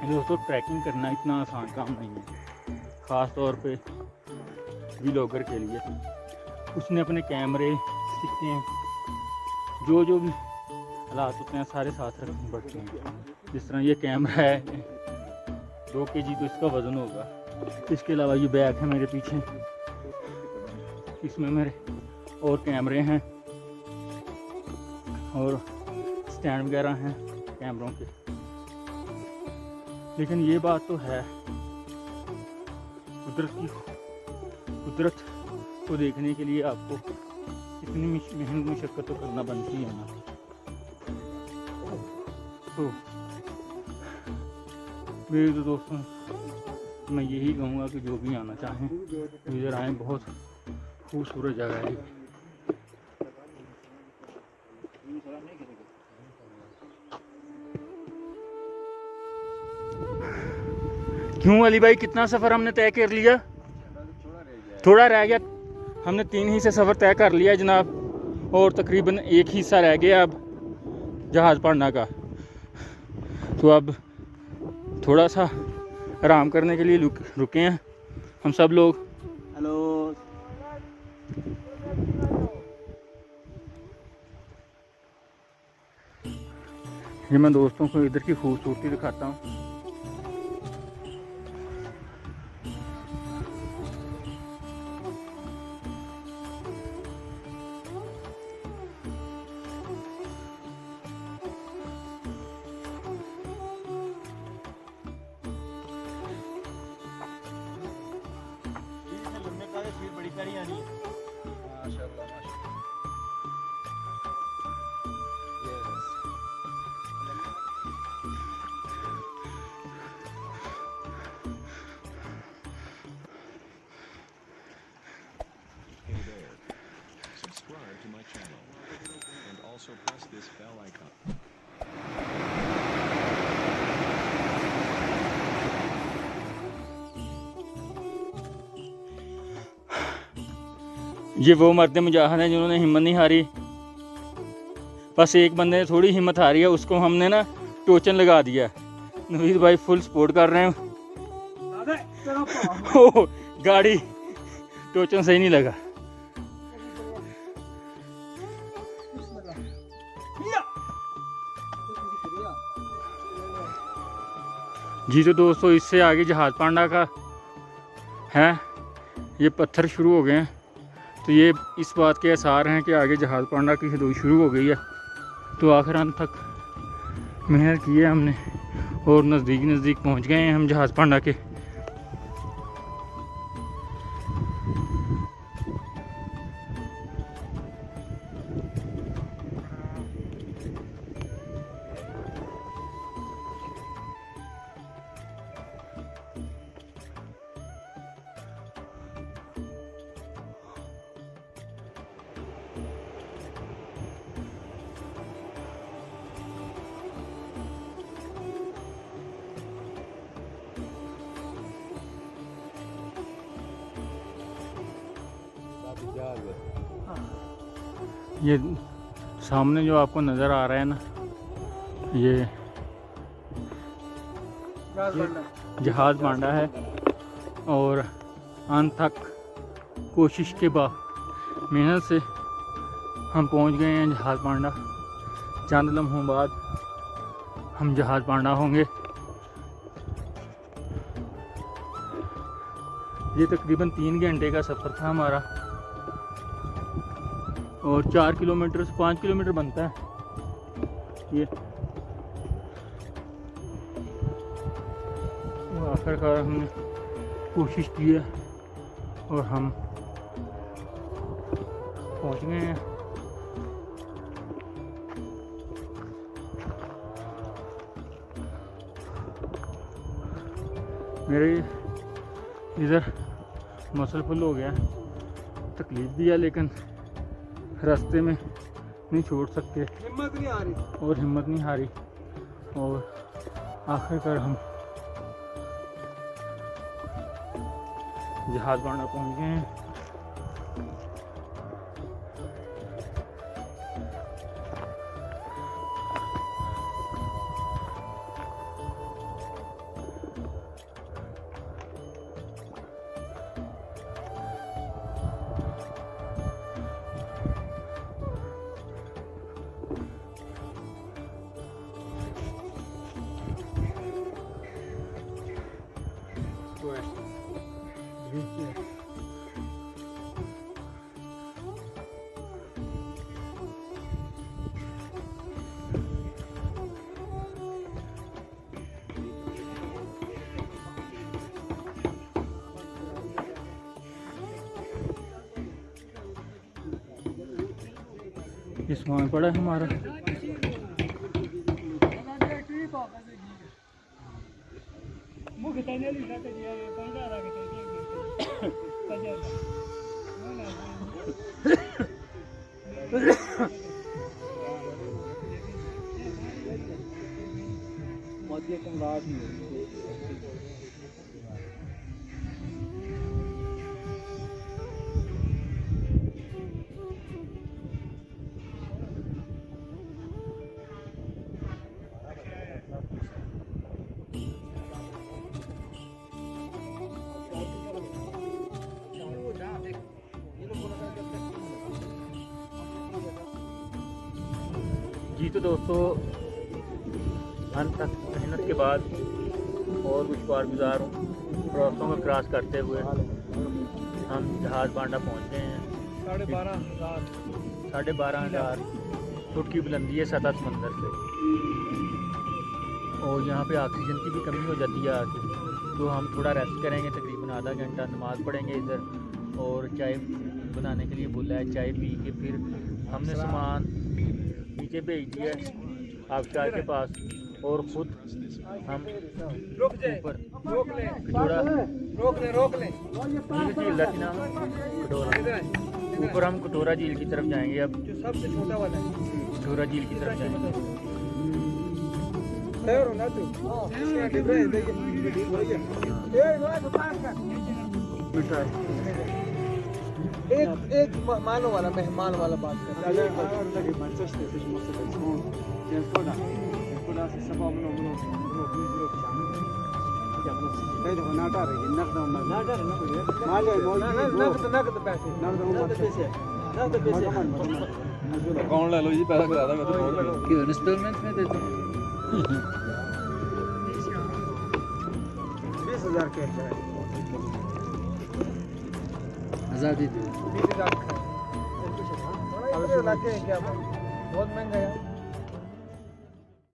दोस्तों ट्रैकिंग करना इतना आसान काम नहीं है, ख़ास तौर पे व्लॉगर के लिए। उसने अपने कैमरे, सिक्के, जो भी हालात होते हैं सारे साथ रखने पड़ते हैं। जिस तरह ये कैमरा है 2 kg तो इसका वज़न होगा। इसके अलावा ये बैग है मेरे पीछे, इसमें मेरे और कैमरे हैं और स्टैंड वगैरह हैं कैमरों के। लेकिन ये बात तो है, कुदरत को देखने के लिए आपको इतनी मेहनत मशक्क़त तो करना बनती है ना। तो मेरे तो दोस्तों मैं यही कहूँगा कि जो भी आना चाहें तो इधर आएँ, बहुत खूबसूरत जगह है। क्यों अली भाई, कितना सफ़र हमने तय कर लिया? थोड़ा रह गया। हमने 3 ही से सफ़र तय कर लिया जनाब, और तकरीबन 1 हिस्सा रह गया अब जहाज़ पढ़ना का। तो अब थोड़ा सा आराम करने के लिए रुके हैं हम सब लोग। हेलो, ये मैं दोस्तों को इधर की खूबसूरती दिखाता हूँ। बड़ी प्यारी आनी है माशाल्लाह माशाल्लाह। Hey there. Subscribe to my channel and also press this bell icon. ये वो मर्द मुजाहिद हैं जिन्होंने हिम्मत नहीं हारी। बस एक बंदे ने थोड़ी हिम्मत हारी है, उसको हमने ना टोचन लगा दिया। नवीद भाई फुल सपोर्ट कर रहे हैं। ओ, गाड़ी टोचन सही नहीं लगा। जी तो दोस्तों, इससे आगे जहाज पांडा का है, ये पत्थर शुरू हो गए हैं। तो ये इस बात के आसार हैं कि आगे जहाज पांडा की हदूद शुरू हो गई है। तो आखिर अंत तक मेहनत की है हमने और नज़दीक पहुंच गए हैं हम जहाज पांडा के। ये सामने जो आपको नज़र आ रहा है ना, ये जहाज पांडा है। और अंत तक कोशिश के बाद मेहनत से हम पहुंच गए हैं जहाज पांडा। चंद लम्हों बाद हम जहाज पांडा होंगे। ये तकरीबन 3 घंटे का सफ़र था हमारा और 4 किलोमीटर से 5 किलोमीटर बनता है ये। आखिरकार हमने कोशिश की है और हम पहुंच गए हैं। मेरे इधर मसल फुल हो गया, तकलीफ भी है, लेकिन रास्ते में नहीं छोड़ सकते, हिम्मत नहीं आ रही और हिम्मत नहीं हारी। और आखिरकार हम जहाज पांडा पहुंच गए हैं। ये सामान पड़ा है हमारा। जी तो दोस्तों, अंत तक मेहनत के बाद और कुछ शुक्रगुजार हूँ। रास्तों में क्रॉस करते हुए हम जहाज़ बांडा पहुँच गए हैं। 12,500 फुट की बुलंदी है सतह समंदर से। और यहाँ पे ऑक्सीजन की भी कमी हो जाती है आके, तो हम थोड़ा रेस्ट करेंगे, तकरीबन आधा घंटा नमाज़ पढ़ेंगे इधर, और चाय बनाने के लिए बोला है। चाय पी के फिर हमने सामान नीचे भेज दिया आबशार के पास, और ख़ुद हम ऊपर ऊपर हम कटोरा झील की तरफ जाएंगे। अब जो सबसे छोटा वाला है, कटोरा झील की तरफ जाएंगे। एक मानो वाला मेहमान वाला बात कर कौन ले लो जी, पैसा करा देगा तो क्यों इंस्टॉलमेंट में देते हैं 20,000 के आज़ादी 20,000 का बहुत महंगा है।